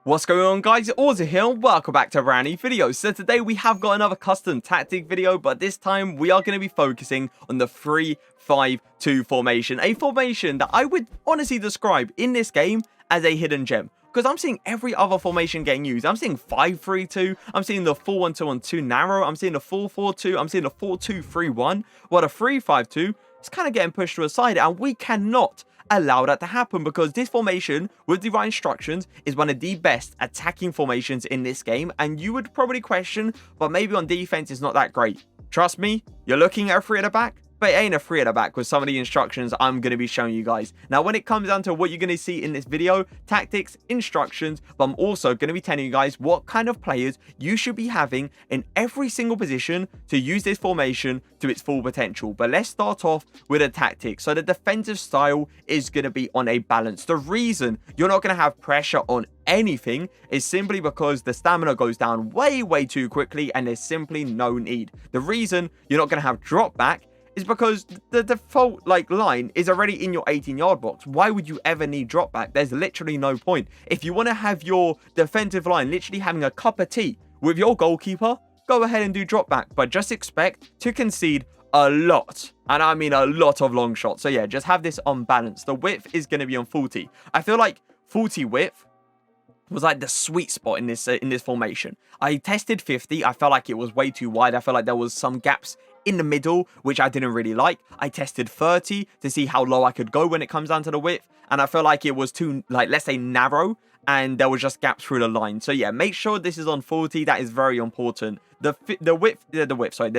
What's going on, guys? Auzio here and welcome back to a brand new video. So today we have got another custom tactic video, but this time we are going to be focusing on the 3-5-2 formation, a formation that I would honestly describe in this game as a hidden gem. Because I'm seeing every other formation getting used. I'm seeing 5-3-2. I'm seeing the 4-1-2-1-2 narrow. I'm seeing the 4-4-2. I'm seeing the 4-2-3-1. Well, the 3-5-2 is kind of getting pushed to the side, and we cannot allow that to happen because this formation with the right instructions is one of the best attacking formations in this game. And you would probably question, but maybe on defense it's not that great. Trust me, you're looking at a 3 at the back, but it ain't a 3 at the back with some of the instructions I'm going to be showing you guys. Now, when it comes down to what you're going to see in this video, tactics, instructions, but I'm also going to be telling you guys what kind of players you should be having in every single position to use this formation to its full potential. But let's start off with a tactic. So the defensive style is going to be on a balance. The reason you're not going to have pressure on anything is simply because the stamina goes down way too quickly and there's simply no need. The reason you're not going to have drop back is because the default line is already in your 18-yard box. Why would you ever need drop back? There's literally no point. If you want to have your defensive line literally having a cup of tea with your goalkeeper, go ahead and do drop back, but just expect to concede a lot, and I mean a lot of long shots. So yeah, just have this on balance. The width is going to be on 40. I feel like 40 width was like the sweet spot in this formation. I tested 50. I felt like it was way too wide. I felt like there was some gaps in the middle, which I didn't really like. I tested 30 to see how low I could go when it comes down to the width, and I felt like it was too, let's say, narrow, and there was just gaps through the line. So yeah, make sure this is on 40. That is very important. The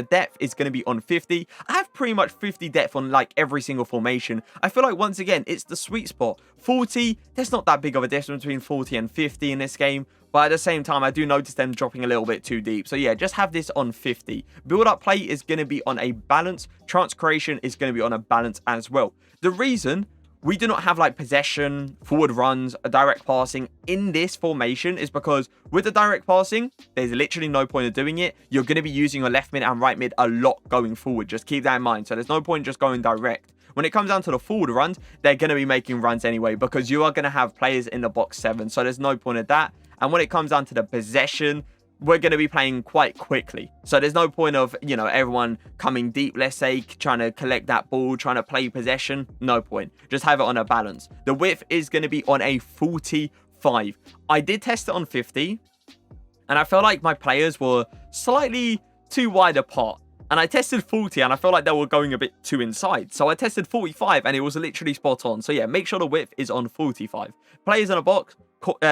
depth is going to be on 50. I have pretty much 50 depth on every single formation. I feel like, once again, it's the sweet spot. 40, there's not that big of a difference between 40 and 50 in this game, but at the same time, I do notice them dropping a little bit too deep. So yeah, just have this on 50. Build-up play is going to be on a balance. Chance creation is going to be on a balance as well. The reason we do not have possession, forward runs, a direct passing in this formation is because with the direct passing, there's literally no point of doing it. You're going to be using your left mid and right mid a lot going forward. Just keep that in mind. So there's no point just going direct. When it comes down to the forward runs, they're going to be making runs anyway because you are going to have players in the box 7. So there's no point of that. And when it comes down to the possession, we're going to be playing quite quickly. So there's no point of, everyone coming deep, let's say, trying to collect that ball, trying to play possession. No point. Just have it on a balance. The width is going to be on a 45. I did test it on 50, and I felt like my players were slightly too wide apart. And I tested 40, and I felt like they were going a bit too inside. So I tested 45, and it was literally spot on. So yeah, make sure the width is on 45. Players in a box,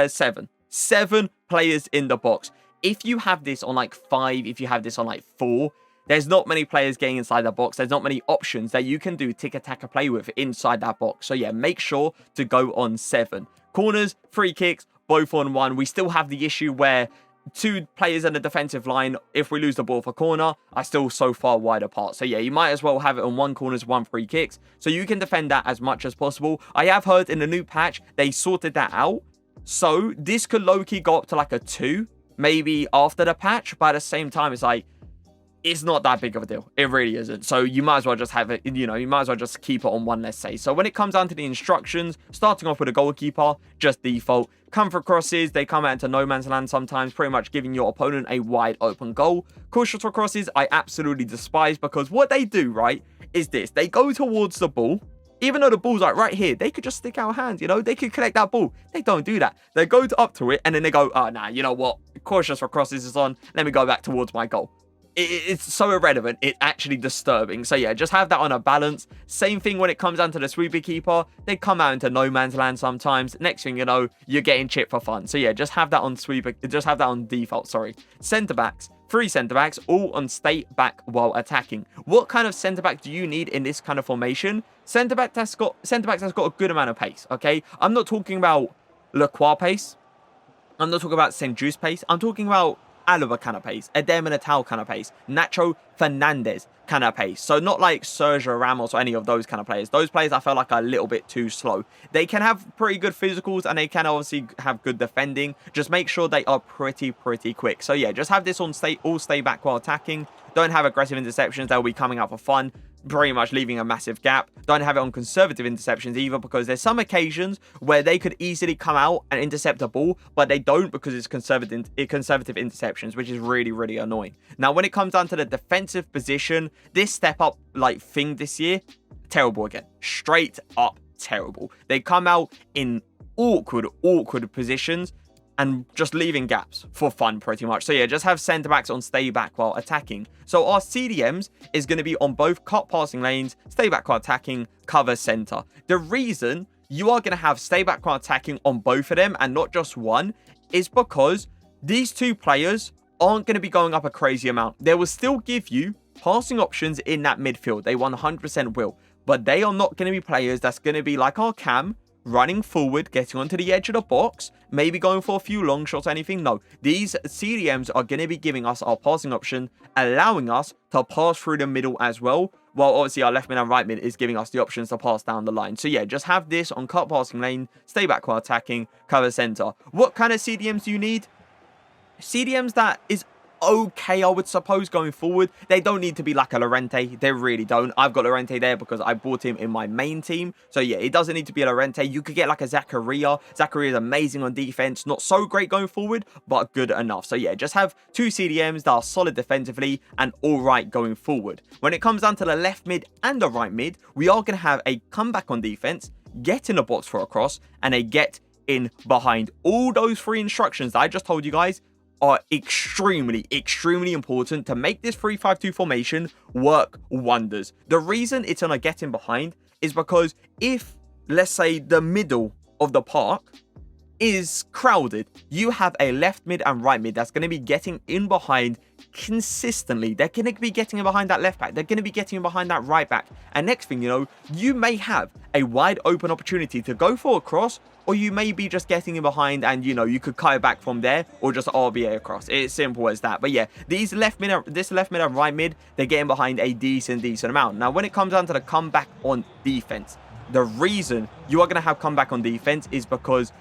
7. 7 players in the box. If you have this on 5, if you have this on 4, there's not many players getting inside that box. There's not many options that you can do tick-attack play with inside that box. So yeah, make sure to go on 7. Corners, free kicks, both on 1. We still have the issue where 2 players in the defensive line, if we lose the ball for corner, are still so far wide apart. So yeah, you might as well have it on 1 corners, 1 free kicks, so you can defend that as much as possible. I have heard in the new patch, they sorted that out. So this could low-key go up to a 2. Maybe after the patch, but at the same time, it's not that big of a deal. It really isn't. So you might as well just have it, you might as well just keep it on 1, let's say. So when it comes down to the instructions, starting off with a goalkeeper, just default. Come for crosses, they come out into no man's land sometimes, pretty much giving your opponent a wide open goal. Crucial for crosses, I absolutely despise, because what they do, right, is this. They go towards the ball. Even though the ball's right here, they could just stick out hands, They could collect that ball. They don't do that. They go up to it, and then they go, oh, nah, you know what? Cautious for crosses is on. Let me go back towards my goal. It's so irrelevant. It's actually disturbing. So, yeah, just have that on a balance. Same thing when it comes down to the sweeper keeper. They come out into no man's land sometimes. Next thing you know, you're getting chipped for fun. So, yeah, just have that on sweeper. Just have that on default, sorry. Centre-backs. 3 centre-backs, all on stay back while attacking. What kind of centre-back do you need in this kind of formation? Centre-backs has got a good amount of pace, okay? I'm not talking about LAKEY pace. I'm not talking about St. Juice pace. I'm talking about Alaba kind of pace, Eder Militao kind of pace, Nacho Fernandez kind of pace. So not like Sergio Ramos or any of those kind of players. Those players I felt like are a little bit too slow. They can have pretty good physicals and they can obviously have good defending. Just make sure they are pretty quick. So yeah, just have this on all stay back while attacking. Don't have aggressive interceptions. They'll be coming out for fun. pretty much leaving a massive gap. Don't have it on conservative interceptions either, because there's some occasions where they could easily come out and intercept a ball, but they don't because it's conservative interceptions, which is really, really annoying. Now, when it comes down to the defensive position, this step up like thing this year, terrible again. Straight up terrible. They come out in awkward positions and just leaving gaps for fun, pretty much. So yeah, just have centre backs on stay back while attacking. So our CDMs is going to be on both cut passing lanes, stay back while attacking, cover centre. The reason you are going to have stay back while attacking on both of them and not just one is because these two players aren't going to be going up a crazy amount. They will still give you passing options in that midfield. They 100% will. But they are not going to be players that's going to be like our Cam, running forward, getting onto the edge of the box, maybe going for a few long shots or anything. No, these CDMs are going to be giving us our passing option, allowing us to pass through the middle as well, while obviously our left mid and right mid is giving us the options to pass down the line. So yeah, just have this on cut passing lane, stay back while attacking, cover center. What kind of CDMs do you need? CDMs that is okay, I would suppose, going forward. They don't need to be like a Llorente. They really don't. I've got Llorente there because I bought him in my main team. So yeah, it doesn't need to be a Llorente. You could get like a Zakaria. Zakaria is amazing on defense. Not so great going forward, but good enough. So yeah, just have two CDMs that are solid defensively and all right going forward. When it comes down to the left mid and the right mid, we are going to have a comeback on defense, get in the box for a cross, and a get in behind. All those three instructions that I just told you guys are extremely important to make this 3-5-2 formation work wonders. The reason it's on a get in behind is because if, let's say, the middle of the park is crowded, you have a left mid and right mid that's going to be getting in behind consistently. They're going to be getting in behind that left back. They're going to be getting in behind that right back. And next thing you know, you may have a wide open opportunity to go for a cross, or you may be just getting in behind and, you know, you could cut it back from there or just RBA across. It's simple as that. But yeah, this left mid and right mid, they're getting behind a decent amount. Now, when it comes down to the comeback on defense, the reason you are going to have comeback on defense is because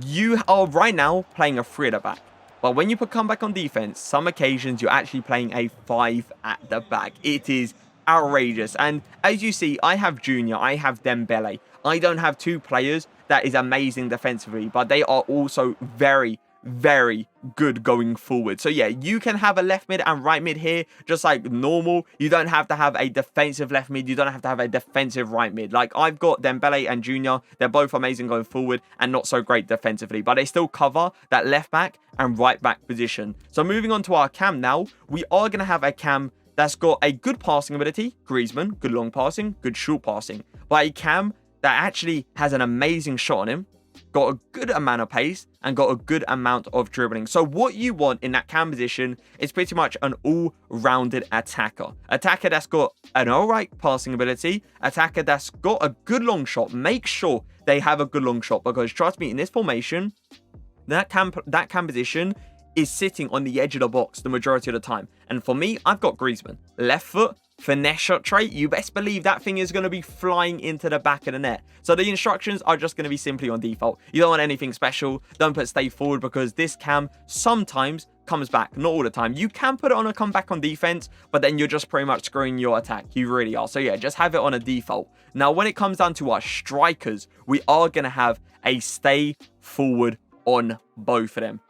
you are right now playing a 3 at the back. But when you put comeback on defense, some occasions you're actually playing a 5 at the back. It is outrageous. And as you see, I have Junior, I have Dembele. I don't have two players that is amazing defensively, but they are also very good going forward. So yeah, you can have a left mid and right mid here just like normal. You don't have to have a defensive left mid. You don't have to have a defensive right mid. Like I've got Dembele and Junior. They're both amazing going forward and not so great defensively, but they still cover that left back and right back position. So moving on to our Cam now, we are going to have a Cam that's got a good passing ability, Griezmann, good long passing, good short passing, but a Cam that actually has an amazing shot on him, got a good amount of pace, and got a good amount of dribbling. So what you want in that Cam position is pretty much an all-rounded attacker. Attacker that's got an alright passing ability, attacker that's got a good long shot. Make sure they have a good long shot, because trust me, in this formation, that cam position is sitting on the edge of the box the majority of the time. And for me, I've got Griezmann. Left foot, finesse shot trait, you best believe that thing is going to be flying into the back of the net. So the instructions are just going to be simply on default. You don't want anything special. Don't put stay forward, because this Cam sometimes comes back, not all the time. You can put it on a comeback on defense, but then you're just pretty much screwing your attack. You really are. So yeah, just have it on a default. Now, when it comes down to our strikers, we are going to have a stay forward on both of them.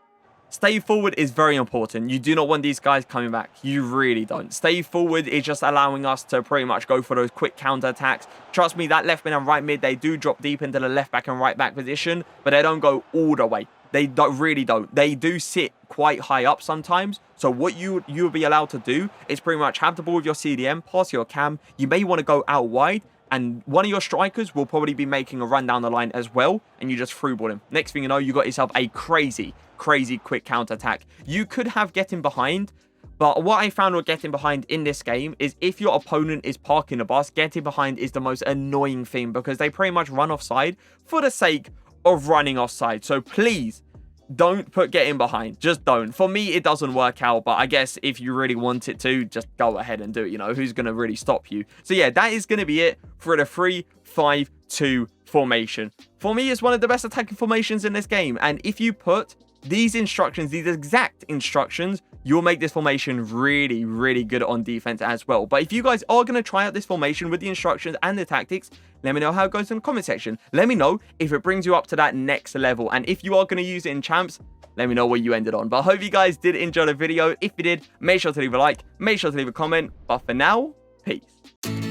Stay forward is very important. You do not want these guys coming back. You really don't. Stay forward is just allowing us to pretty much go for those quick counter attacks. Trust me, that left mid and right mid, they do drop deep into the left back and right back position, but they don't go all the way. They really don't. They do sit quite high up sometimes. So what you'll be allowed to do is pretty much have the ball with your CDM, pass your Cam. You may want to go out wide, and one of your strikers will probably be making a run down the line as well, and you just through ball him. Next thing you know, you got yourself a crazy quick counter attack. You could have getting behind, but what I found with getting behind in this game is if your opponent is parking the bus, getting behind is the most annoying thing, because they pretty much run offside for the sake of running offside. So please don't put getting behind. Just don't. For me, it doesn't work out, but I guess if you really want it to, just go ahead and do it. You know, who's going to really stop you? So yeah, that is going to be it for the 3-5-2 formation. For me, it's one of the best attacking formations in this game, and if you put these instructions, these exact instructions, you'll make this formation really, really good on defense as well. But if you guys are going to try out this formation with the instructions and the tactics, let me know how it goes in the comment section. Let me know if it brings you up to that next level. And if you are going to use it in champs, let me know what you ended on. But I hope you guys did enjoy the video. If you did, make sure to leave a like, make sure to leave a comment. But for now, peace.